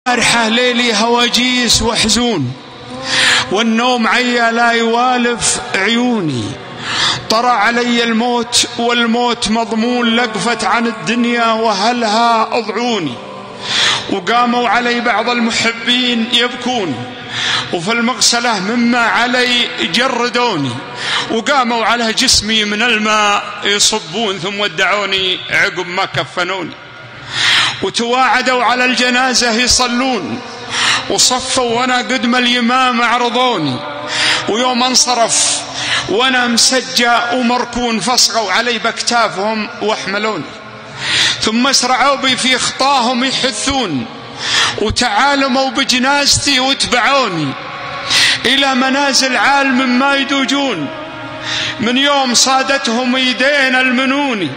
بارحة ليلي هواجيس وحزون، والنوم عيا لا يوالف عيوني. طرى علي الموت والموت مضمون، لقفت عن الدنيا وهلها أضعوني. وقاموا علي بعض المحبين يبكون، وفي المغسلة مما علي جردوني. وقاموا على جسمي من الماء يصبون، ثم ودعوني عقب ما كفنوني. وتواعدوا على الجنازة يصلون، وصفوا وانا قدم اليمام عرضوني. ويوم انصرف وانا مسجى ومركون، فصغوا علي باكتافهم واحملوني. ثم اسرعوا بي في خطاهم يحثون، وتعالموا بجنازتي واتبعوني الى منازل عالم ما يدوجون. من يوم صادتهم يدين المنوني،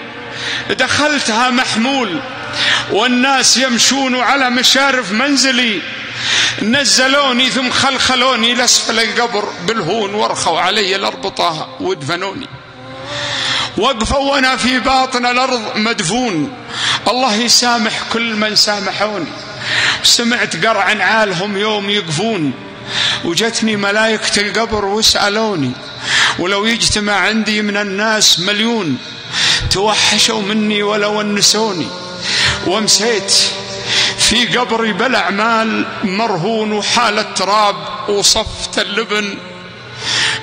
دخلتها محمول والناس يمشون على مشارف منزلي. نزلوني ثم خلخلوني لأسفل القبر بالهون، ورخوا علي الأربطة ودفنوني. وقفوا وانا في باطن الأرض مدفون، الله يسامح كل من سامحوني. سمعت قرع نعالهم يوم يقفون، وجتني ملائكة القبر وسألوني. ولو يجتمع عندي من الناس مليون، توحشوا مني ولو ونسوني. ومسيت في قبري بالأعمال مرهون، وحال التراب وصفت اللبن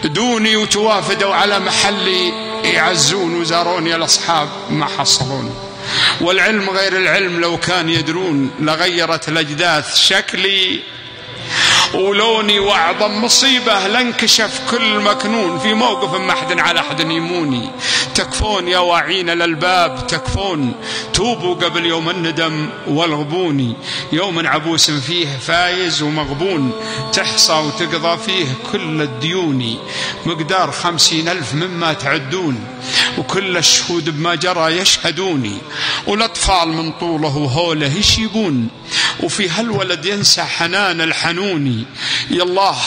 دوني. وتوافدوا على محلي يعزون، وزاروني الأصحاب ما حصلوني. والعلم غير العلم لو كان يدرون، لغيرت الأجداث شكلي ولوني. وأعظم مصيبة لانكشف كل مكنون، في موقف ما أحد على أحد يموني. تكفون يا واعين الألباب تكفون، توبوا قبل يوم الندم والغبوني. يوم عبوس فيه فايز ومغبون، تحصى وتقضى فيه كل الديون. مقدار 50,000 مما تعدون، وكل الشهود بما جرى يشهدوني. والأطفال من طوله وهوله يشيبون، وفي هالولد ينسى حنان الحنوني. يا الله